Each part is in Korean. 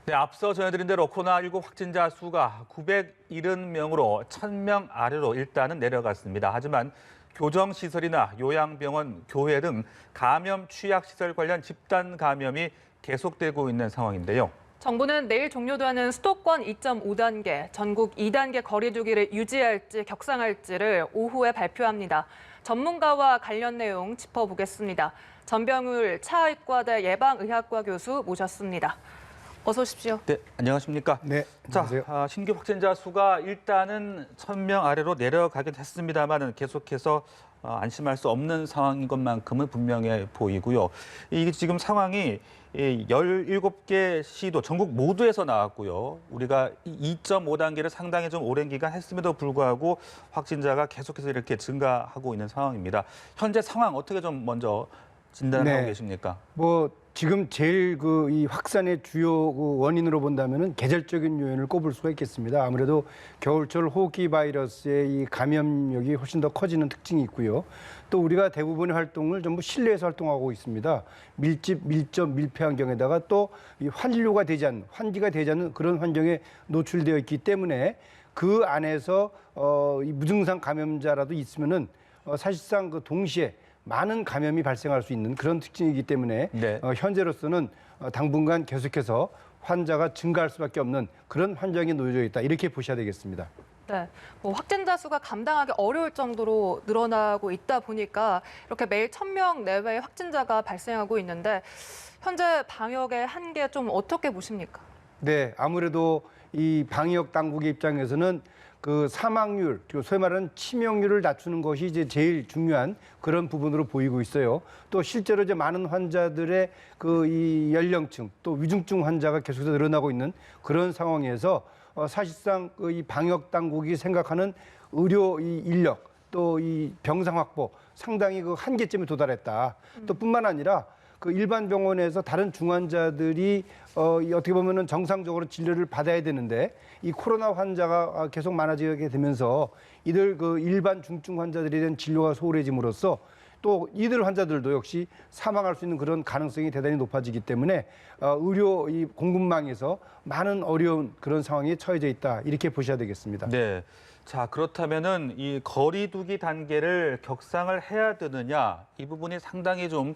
네, 앞서 전해드린 대로 코로나19 확진자 수가 970명으로 1,000명 아래로 일단은 내려갔습니다. 하지만 교정시설이나 요양병원, 교회 등 감염 취약시설 관련 집단 감염이 계속되고 있는 상황인데요. 정부는 내일 종료되는 수도권 2.5단계, 전국 2단계 거리 두기를 유지할지 격상할지를 오후에 발표합니다. 전문가와 관련 내용 짚어보겠습니다. 전병울 차의과대 예방의학과 교수 모셨습니다. 어서 오십시오. 네, 안녕하십니까? 네, 안녕하세요. 자, 신규 확진자 수가 일단은 1,000명 아래로 내려가긴 했습니다만 계속해서 안심할 수 없는 상황인 것만큼은 분명해 보이고요. 이게 지금 상황이 17개 시도 전국 모두에서 나왔고요. 우리가 2.5단계를 상당히 좀 오랜 기간 했음에도 불구하고 확진자가 계속해서 이렇게 증가하고 있는 상황입니다. 현재 상황 어떻게 좀 먼저 진단하고 계십니까? 지금 제일 이 확산의 주요 원인으로 본다면은 계절적인 요인을 꼽을 수가 있겠습니다. 아무래도 겨울철 호흡기 바이러스의 이 감염력이 훨씬 더 커지는 특징이 있고요. 또 우리가 대부분의 활동을 전부 실내에서 활동하고 있습니다. 밀집, 밀접, 밀폐 환경에다가 또 이 환기가 되지 않는 그런 환경에 노출되어 있기 때문에 그 안에서 이 무증상 감염자라도 있으면은 사실상 그 동시에 많은 감염이 발생할 수 있는 그런 특징이기 때문에 네. 현재로서는 당분간 계속해서 환자가 증가할 수밖에 없는 그런 환경에 놓여져 있다. 이렇게 보셔야 되겠습니다. 네, 확진자 수가 감당하기 어려울 정도로 늘어나고 있다 보니까 이렇게 매일 1,000명 내외의 확진자가 발생하고 있는데 현재 방역의 한계 좀 어떻게 보십니까? 네, 아무래도 이 방역 당국의 입장에서는 그 사망률, 그리고 소위 말하는 치명률을 낮추는 것이 이제 제일 중요한 그런 부분으로 보이고 있어요. 또 실제로 이제 많은 환자들의 그 이 연령층, 또 위중증 환자가 계속해서 늘어나고 있는 그런 상황에서 사실상 그 이 방역 당국이 생각하는 의료 이 인력, 또 이 병상 확보 상당히 그 한계점에 도달했다. 또 뿐만 아니라 그 일반 병원에서 다른 중환자들이 어떻게 보면은 정상적으로 진료를 받아야 되는데 이 코로나 환자가 계속 많아지게 되면서 이들 그 일반 중증 환자들에 대한 진료가 소홀해짐으로써 또 이들 환자들도 역시 사망할 수 있는 그런 가능성이 대단히 높아지기 때문에 의료 이 공급망에서 많은 어려운 그런 상황에 처해져 있다 이렇게 보셔야 되겠습니다. 네. 자, 그렇다면은 이 거리두기 단계를 격상을 해야 되느냐 이 부분이 상당히 좀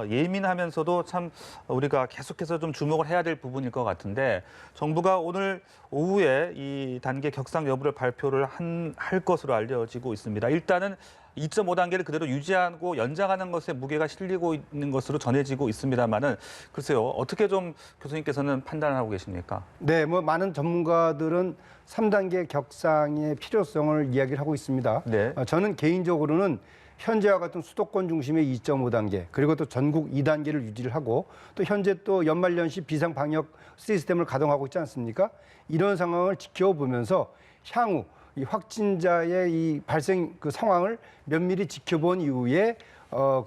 예민하면서도 참 우리가 계속해서 좀 주목을 해야 될 부분일 것 같은데 정부가 오늘 오후에 이 단계 격상 여부를 발표를 할 것으로 알려지고 있습니다. 일단은 2.5단계를 그대로 유지하고 연장하는 것에 무게가 실리고 있는 것으로 전해지고 있습니다만은 글쎄요, 어떻게 좀 교수님께서는 판단하고 계십니까? 네, 많은 전문가들은 3단계 격상의 필요성을 이야기를 하고 있습니다. 네. 저는 개인적으로는 현재와 같은 수도권 중심의 2.5단계 그리고 또 전국 2단계를 유지를 하고 또 현재 또 연말연시 비상 방역 시스템을 가동하고 있지 않습니까? 이런 상황을 지켜보면서 향후 이 확진자의 이 발생 그 상황을 면밀히 지켜본 이후에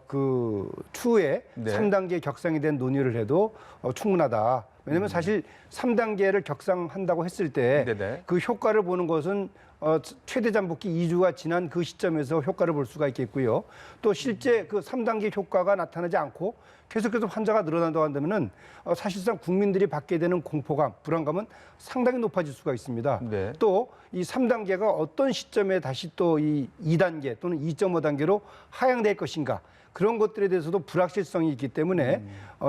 그 추후에 네. 3단계 격상에 대한 논의를 해도 충분하다. 왜냐하면 사실 3단계를 격상한다고 했을 때 그 효과를 보는 것은 최대 잠복기 2주가 지난 그 시점에서 효과를 볼 수가 있겠고요. 또 실제 그 3단계 효과가 나타나지 않고 계속해서 환자가 늘어난다고 한다면은 사실상 국민들이 받게 되는 공포감, 불안감은 상당히 높아질 수가 있습니다. 네. 또 이 3단계가 어떤 시점에 다시 또 이 2단계 또는 2.5단계로 하향될 것인가 그런 것들에 대해서도 불확실성이 있기 때문에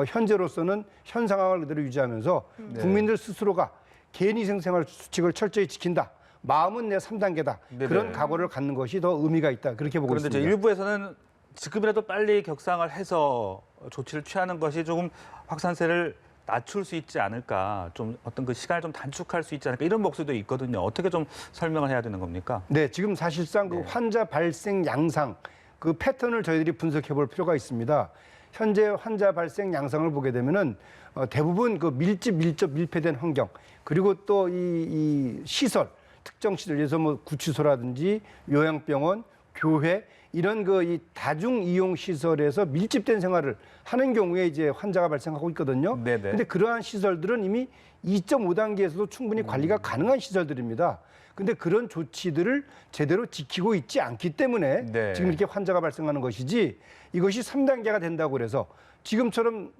현재로서는 현 상황을 그대로 유지하면서 국민들 스스로가 개인위생생활 수칙을 철저히 지킨다. 마음은 내 3단계다. 그런 각오를 갖는 것이 더 의미가 있다. 그렇게 보고 있습니다. 그런데 일부에서는 지금이라도 빨리 격상을 해서 조치를 취하는 것이 조금 확산세를 낮출 수 있지 않을까, 좀 어떤 그 시간을 좀 단축할 수 있지 않을까 이런 목소리도 있거든요. 어떻게 좀 설명을 해야 되는 겁니까? 네, 지금 사실상 그 환자 발생 양상 그 패턴을 저희들이 분석해 볼 필요가 있습니다. 현재 환자 발생 양상을 보게 되면은 대부분 그 밀집, 밀접, 밀폐된 환경 그리고 또 이 시설 특정 시설, 예를 들어서 구치소라든지 요양병원, 교회 이런 그 이 다중 이용 시설에서 밀집된 생활을 하는 경우에 이제 환자가 발생하고 있거든요. 근데 그러한 시설들은 이미 2.5단계에서도 충분히 관리가 가능한 시설들입니다. 근데 그런 조치들을 제대로 지키고 있지 않기 때문에 지금 이렇게 환자가 발생하는 것이지 이것이 3단계가 된다고 그래서 지금처럼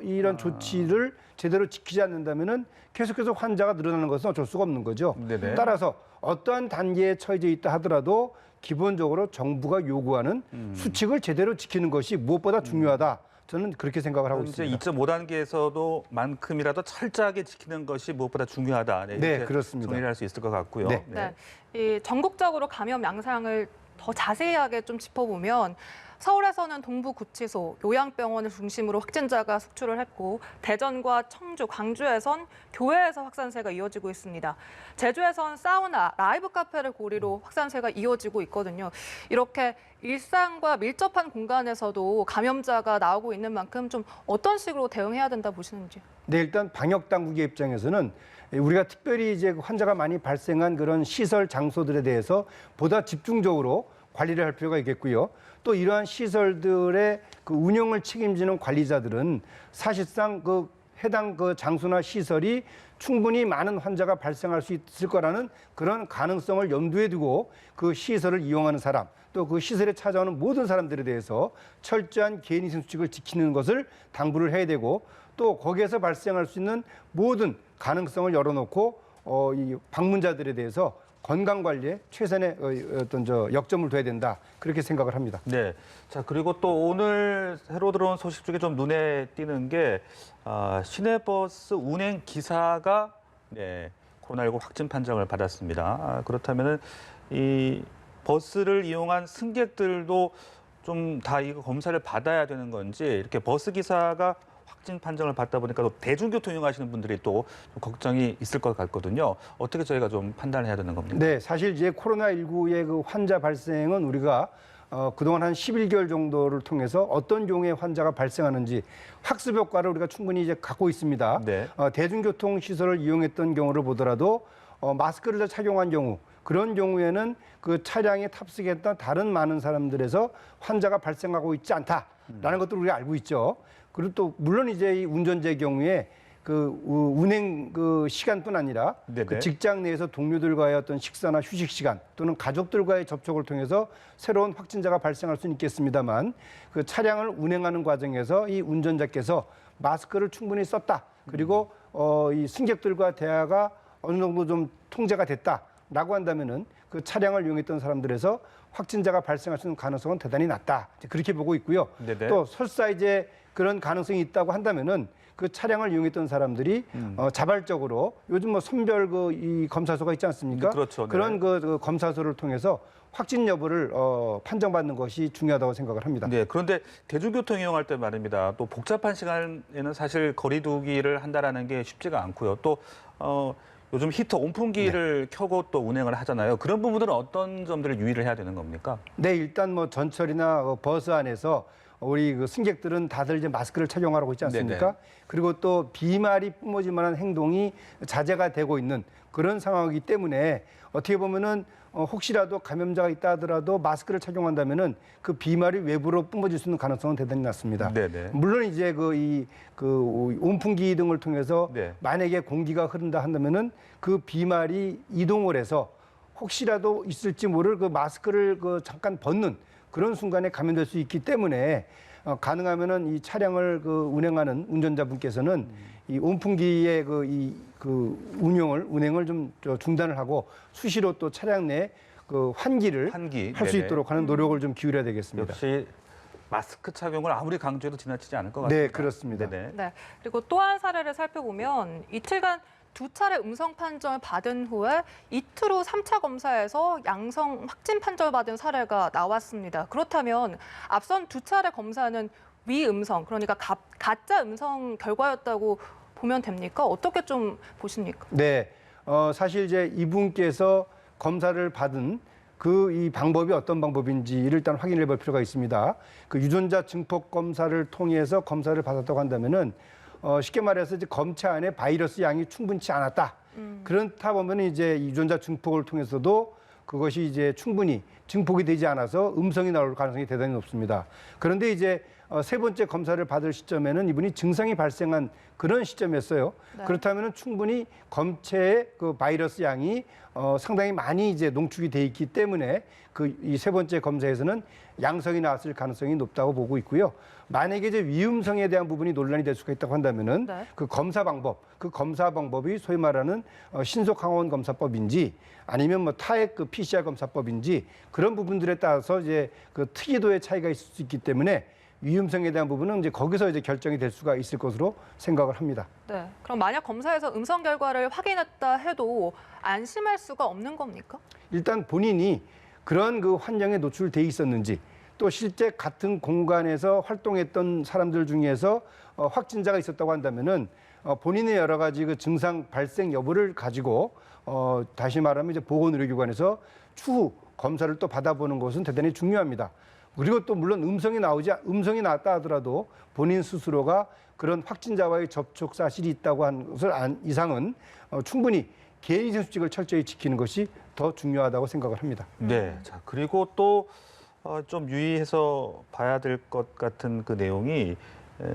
이런 조치를 제대로 지키지 않는다면은 계속해서 환자가 늘어나는 것은 어쩔 수가 없는 거죠. 네네. 따라서 어떠한 단계에 처해져 있다 하더라도 기본적으로 정부가 요구하는 수칙을 제대로 지키는 것이 무엇보다 중요하다. 저는 그렇게 생각을 하고 현재 있습니다. 2.5단계에서도 만큼이라도 철저하게 지키는 것이 무엇보다 중요하다. 네, 네, 이렇게 그렇습니다. 정리를 할 수 있을 것 같고요. 네. 네. 이 전국적으로 감염 양상을 더 자세하게 좀 짚어보면 서울에서는 동부구치소, 요양병원을 중심으로 확진자가 속출을 했고 대전과 청주, 광주에선 교회에서 확산세가 이어지고 있습니다. 제주에선 사우나, 라이브 카페를 고리로 확산세가 이어지고 있거든요. 이렇게 일상과 밀접한 공간에서도 감염자가 나오고 있는 만큼 좀 어떤 식으로 대응해야 된다 보시는지요? 네, 일단 방역 당국의 입장에서는 우리가 특별히 이제 환자가 많이 발생한 그런 시설 장소들에 대해서 보다 집중적으로 관리를 할 필요가 있겠고요. 또 이러한 시설들의 그 운영을 책임지는 관리자들은 사실상 그 해당 그 장소나 시설이 충분히 많은 환자가 발생할 수 있을 거라는 그런 가능성을 염두에 두고 그 시설을 이용하는 사람, 또 그 시설에 찾아오는 모든 사람들에 대해서 철저한 개인위생 수칙을 지키는 것을 당부를 해야 되고, 또 거기에서 발생할 수 있는 모든 가능성을 열어놓고 이 방문자들에 대해서 건강 관리에 최선의 역점을 둬야 된다, 그렇게 생각을 합니다. 네. 자, 그리고 또 오늘 새로 들어온 소식 중에 좀 눈에 띄는 게 시내버스 운행 기사가 코로나19 확진 판정을 받았습니다. 그렇다면은 이 버스를 이용한 승객들도 좀 다 이거 검사를 받아야 되는 건지, 이렇게 버스 기사가 확진 판정을 받다 보니까 또 대중교통 이용하시는 분들이 또 좀 걱정이 있을 것 같거든요. 어떻게 저희가 좀 판단을 해야 되는 겁니까? 네, 사실 이제 코로나19의 그 환자 발생은 우리가 그동안 한 11개월 정도를 통해서 어떤 종의 환자가 발생하는지 학습 효과를 우리가 충분히 이제 갖고 있습니다. 네. 대중교통 시설을 이용했던 경우를 보더라도 마스크를 착용한 경우, 그런 경우에는 그 차량에 탑승했던 다른 많은 사람들에서 환자가 발생하고 있지 않다라는 것도 우리가 알고 있죠. 그리고 또 물론 이제 이 운전자의 경우에 그 운행 그 시간뿐 아니라 그 직장 내에서 동료들과의 어떤 식사나 휴식 시간 또는 가족들과의 접촉을 통해서 새로운 확진자가 발생할 수는 있겠습니다만, 그 차량을 운행하는 과정에서 이 운전자께서 마스크를 충분히 썼다, 그리고 이 승객들과 대화가 어느 정도 좀 통제가 됐다라고 한다면은 그 차량을 이용했던 사람들에서 확진자가 발생할 수 있는 가능성은 대단히 낮다, 그렇게 보고 있고요. 네네. 또 설사 이제 그런 가능성이 있다고 한다면은 그 차량을 이용했던 사람들이 자발적으로 요즘 뭐 선별 이 검사소가 있지 않습니까? 그렇죠. 네. 그런 그 검사소를 통해서 확진 여부를 판정받는 것이 중요하다고 생각을 합니다. 네, 그런데 대중교통 이용할 때 말입니다. 또 복잡한 시간에는 사실 거리두기를 한다라는 게 쉽지가 않고요. 또 요즘 히터 온풍기를 켜고 또 운행을 하잖아요. 그런 부분들은 어떤 점들을 유의를 해야 되는 겁니까? 네, 일단 뭐 전철이나 버스 안에서 우리 그 승객들은 다들 이제 마스크를 착용하고 있지 않습니까? 네네. 그리고 또 비말이 뿜어질 만한 행동이 자제가 되고 있는 그런 상황이기 때문에 어떻게 보면은 혹시라도 감염자가 있다 하더라도 마스크를 착용한다면은 그 비말이 외부로 뿜어질 수 있는 가능성은 대단히 낮습니다. 네네. 물론 이제 그 온풍기 등을 통해서 네. 만약에 공기가 흐른다 한다면은 그 비말이 이동을 해서 혹시라도 있을지 모를 그 마스크를 그 잠깐 벗는 그런 순간에 감염될 수 있기 때문에 가능하면은 이 차량을 그 운행하는 운전자분께서는 이 온풍기의 운행을 좀 중단을 하고 수시로 또 차량 내 그 환기를 할 수 네네. 있도록 하는 노력을 좀 기울여야 되겠습니다. 역시 마스크 착용을 아무리 강조해도 지나치지 않을 것 같습니다. 네, 그렇습니다. 네네. 네. 그리고 또 한 사례를 살펴보면 이틀간 2차례 음성 판정을 받은 후에 이틀 후 3차 검사에서 양성 확진 판정을 받은 사례가 나왔습니다. 그렇다면 앞선 2차례 검사는 위음성, 그러니까 가짜 음성 결과였다고 보면 됩니까? 어떻게 좀 보십니까? 네, 사실 이제 이분께서 검사를 받은 이 방법이 어떤 방법인지를 일단 확인해 볼 필요가 있습니다. 그 유전자 증폭 검사를 통해서 검사를 받았다고 한다면은 쉽게 말해서 이제 검체 안에 바이러스 양이 충분치 않았다. 그렇다 보면 이제 유전자 증폭을 통해서도 그것이 이제 충분히 증폭이 되지 않아서 음성이 나올 가능성이 대단히 높습니다. 그런데 이제 세 번째 검사를 받을 시점에는 이분이 증상이 발생한 그런 시점이었어요. 네. 그렇다면 충분히 검체의 그 바이러스 양이 상당히 많이 이제 농축이 돼 있기 때문에 그 이 세 번째 검사에서는 양성이 나왔을 가능성이 높다고 보고 있고요. 만약에 이제 위험성에 대한 부분이 논란이 될 수가 있다고 한다면은 네. 그 검사 방법이 소위 말하는 신속 항원 검사법인지 아니면 뭐 타액 그 PCR 검사법인지 그런 부분들에 따라서 이제 그 특이도의 차이가 있을 수 있기 때문에 위험성에 대한 부분은 이제 거기서 이제 결정이 될 수가 있을 것으로 생각을 합니다. 네. 그럼 만약 검사에서 음성 결과를 확인했다 해도 안심할 수가 없는 겁니까? 일단 본인이 그런 그 환경에 노출돼 있었는지 또 실제 같은 공간에서 활동했던 사람들 중에서 확진자가 있었다고 한다면은 본인의 여러 가지 그 증상 발생 여부를 가지고 다시 말하면 이제 보건의료기관에서 추후 검사를 또 받아보는 것은 대단히 중요합니다. 그리고 또 물론 음성이 나왔다 하더라도 본인 스스로가 그런 확진자와의 접촉 사실이 있다고 하는 것을 안 이상은 충분히 개인위생 수칙을 철저히 지키는 것이 더 중요하다고 생각을 합니다. 네. 자, 그리고 또 좀 유의해서 봐야 될 것 같은 그 내용이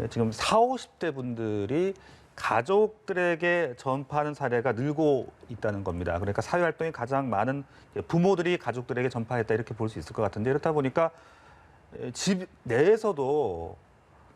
지금 40, 50대 분들이 가족들에게 전파하는 사례가 늘고 있다는 겁니다. 그러니까 사회활동이 가장 많은 부모들이 가족들에게 전파했다 이렇게 볼 수 있을 것 같은데 이렇다 보니까 집 내에서도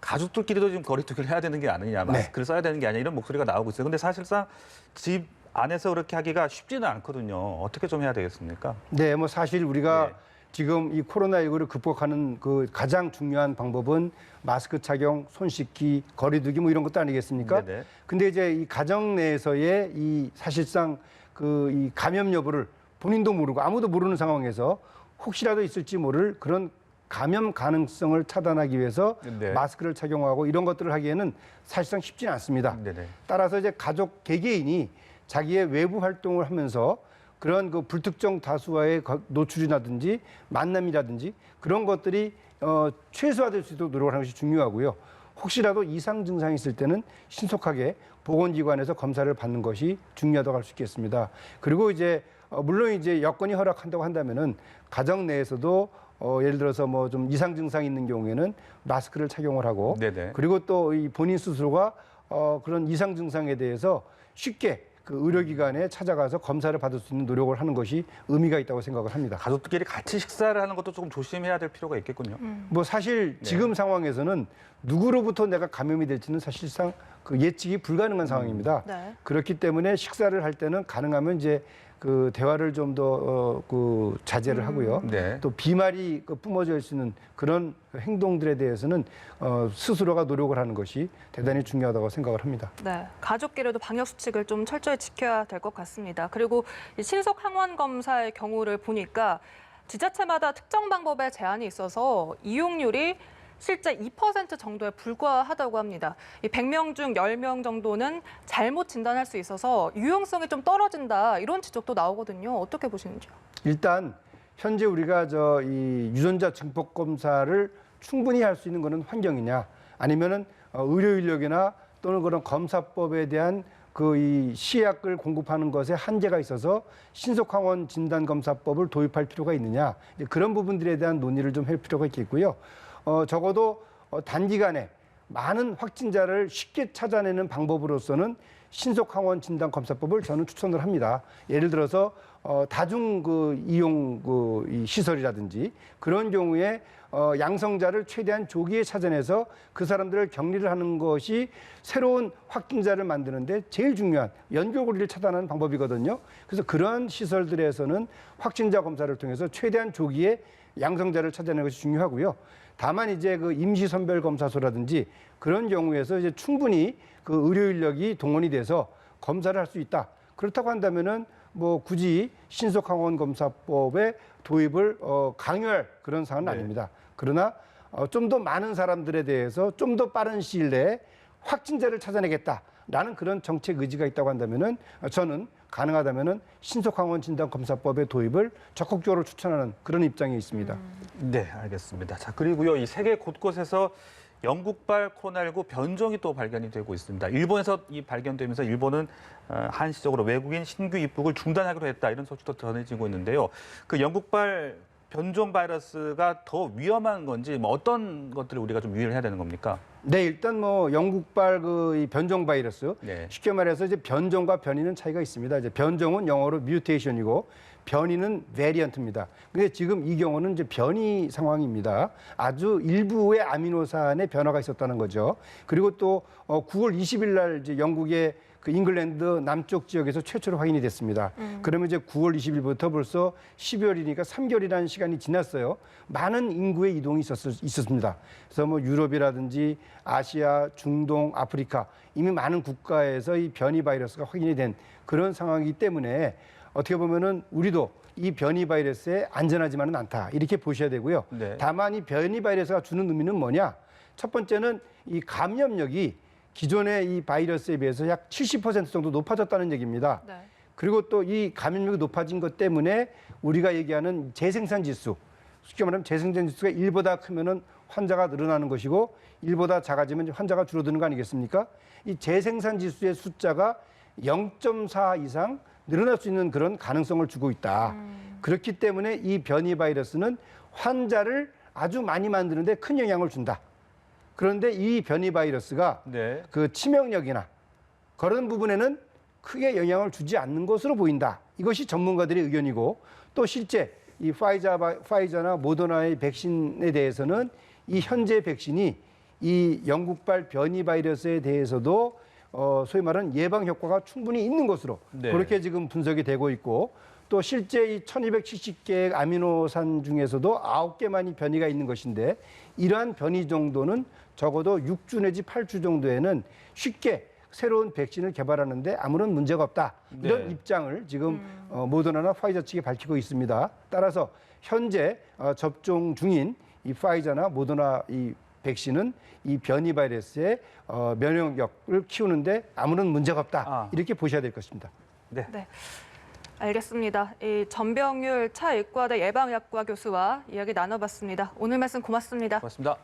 가족들끼리도 지금 거리두기를 해야 되는 게 아니냐, 마스크를 써야 되는 게 아니냐 이런 목소리가 나오고 있어요. 근데 사실상 집 안에서 그렇게 하기가 쉽지는 않거든요. 어떻게 좀 해야 되겠습니까? 네, 뭐 사실 우리가 네. 지금 이 코로나19를 극복하는 그 가장 중요한 방법은 마스크 착용, 손 씻기, 거리두기 뭐 이런 것도 아니겠습니까? 네네. 근데 이제 이 가정 내에서의 이 사실상 그 이 감염 여부를 본인도 모르고 아무도 모르는 상황에서 혹시라도 있을지 모를 그런 감염 가능성을 차단하기 위해서 네. 마스크를 착용하고 이런 것들을 하기에는 사실상 쉽지는 않습니다. 네네. 따라서 이제 가족 개개인이 자기의 외부 활동을 하면서 그런 그 불특정 다수와의 노출이라든지 만남이라든지 그런 것들이 최소화될 수 있도록 노력을 하는 것이 중요하고요. 혹시라도 이상 증상이 있을 때는 신속하게 보건기관에서 검사를 받는 것이 중요하다고 할 수 있겠습니다. 그리고 이제 물론 이제 여건이 허락한다고 한다면은 가정 내에서도 예를 들어서 뭐 좀 이상 증상이 있는 경우에는 마스크를 착용을 하고 네네. 그리고 또 이 본인 스스로가 그런 이상 증상에 대해서 쉽게 그 의료기관에 찾아가서 검사를 받을 수 있는 노력을 하는 것이 의미가 있다고 생각을 합니다. 가족들끼리 같이 식사를 하는 것도 조금 조심해야 될 필요가 있겠군요. 뭐 사실 지금 상황에서는 누구로부터 내가 감염이 될지는 사실상 그 예측이 불가능한 상황입니다. 네. 그렇기 때문에 식사를 할 때는 가능하면 이제 그 대화를 좀 더 그 자제를 하고요. 네. 또 비말이 뿜어질 수 있는 그런 행동들에 대해서는 스스로가 노력을 하는 것이 대단히 중요하다고 생각을 합니다. 네, 가족끼리도 방역 수칙을 좀 철저히 지켜야 될 것 같습니다. 그리고 이 신속 항원 검사의 경우를 보니까 지자체마다 특정 방법에 제한이 있어서 이용률이 실제 2% 정도에 불과하다고 합니다. 이 100명 중 10명 정도는 잘못 진단할 수 있어서 유용성이 좀 떨어진다 이런 지적도 나오거든요. 어떻게 보시는지요? 일단 현재 우리가 이 유전자 증폭 검사를 충분히 할 수 있는 거는 환경이냐 아니면은 의료 인력이나 또는 그런 검사법에 대한 그 이 시약을 공급하는 것에 한계가 있어서 신속 항원 진단 검사법을 도입할 필요가 있느냐 이제 그런 부분들에 대한 논의를 좀 할 필요가 있겠고요. 적어도 단기간에 많은 확진자를 쉽게 찾아내는 방법으로서는 신속 항원 진단 검사법을 저는 추천을 합니다. 예를 들어서 다중 그 이용 이 시설이라든지 그런 경우에 양성자를 최대한 조기에 찾아내서 그 사람들을 격리를 하는 것이 새로운 확진자를 만드는데 제일 중요한 연결고리를 차단하는 방법이거든요. 그래서 그러한 시설들에서는 확진자 검사를 통해서 최대한 조기에 양성자를 찾아내는 것이 중요하고요. 다만 이제 그 임시선별검사소라든지 그런 경우에서 이제 충분히 그 의료 인력이 동원이 돼서 검사를 할 수 있다. 그렇다고 한다면은 뭐 굳이 신속항원 검사법의 도입을 강요할 그런 사안은 아닙니다. 그러나 좀 더 많은 사람들에 대해서 좀 더 빠른 시일 내에 확진자를 찾아내겠다라는 그런 정책 의지가 있다고 한다면은 저는 가능하다면은 신속항원 진단 검사법의 도입을 적극적으로 추천하는 그런 입장에 있습니다. 네, 알겠습니다. 자, 그리고요, 이 세계 곳곳에서 영국발 코로나19 변종이 또 발견이 되고 있습니다. 일본에서 이 발견되면서 일본은 한시적으로 외국인 신규 입국을 중단하기로 했다 이런 소식도 전해지고 있는데요. 그 영국발 변종 바이러스가 더 위험한 건지 뭐 어떤 것들을 우리가 좀 유의를 해야 되는 겁니까? 네, 일단 뭐 영국발 이 변종 바이러스 네. 쉽게 말해서 이제 변종과 변이는 차이가 있습니다. 이제 변종은 영어로 뮤테이션이고 변이는 베리언트입니다. 근데 지금 이 경우는 이제 변이 상황입니다. 아주 일부의 아미노산의 변화가 있었다는 거죠. 그리고 또 9월 20일 날 이제 영국의 그 잉글랜드 남쪽 지역에서 최초로 확인이 됐습니다. 그러면 이제 9월 20일부터 벌써 12월이니까 3개월이라는 시간이 지났어요. 많은 인구의 이동이 있었습니다. 그래서 뭐 유럽이라든지 아시아, 중동, 아프리카 이미 많은 국가에서 이 변이 바이러스가 확인이 된 그런 상황이기 때문에 어떻게 보면은 우리도 이 변이 바이러스에 안전하지만은 않다 이렇게 보셔야 되고요. 네. 다만 이 변이 바이러스가 주는 의미는 뭐냐? 첫 번째는 이 감염력이 기존의 이 바이러스에 비해서 약 70% 정도 높아졌다는 얘기입니다. 네. 그리고 또 이 감염력이 높아진 것 때문에 우리가 얘기하는 재생산 지수, 쉽게 말하면 재생산 지수가 1보다 크면은 환자가 늘어나는 것이고 1보다 작아지면 환자가 줄어드는 거 아니겠습니까? 이 재생산 지수의 숫자가 0.4 이상 늘어날 수 있는 그런 가능성을 주고 있다. 그렇기 때문에 이 변이 바이러스는 환자를 아주 많이 만드는데 큰 영향을 준다. 그런데 이 변이 바이러스가 네. 그 치명력이나 그런 부분에는 크게 영향을 주지 않는 것으로 보인다. 이것이 전문가들의 의견이고 또 실제 이 파이자나 모더나의 백신에 대해서는 이 현재 백신이 이 영국발 변이 바이러스에 대해서도 소위 말하는 예방 효과가 충분히 있는 것으로 네. 그렇게 지금 분석이 되고 있고 또 실제 이 1270개의 아미노산 중에서도 9개만이 변이가 있는 것인데 이러한 변이 정도는 적어도 6주 내지 8주 정도에는 쉽게 새로운 백신을 개발하는데 아무런 문제가 없다. 이런 네. 입장을 지금 모더나나 파이자 측이 밝히고 있습니다. 따라서 현재 접종 중인 이 파이자나 모더나 이 백신은 이 변이 바이러스의 면역력을 키우는데 아무런 문제가 없다. 이렇게 보셔야 될 것입니다. 네. 네. 알겠습니다. 이 전병율 차의과대 예방약과 교수와 이야기 나눠봤습니다. 오늘 말씀 고맙습니다. 고맙습니다.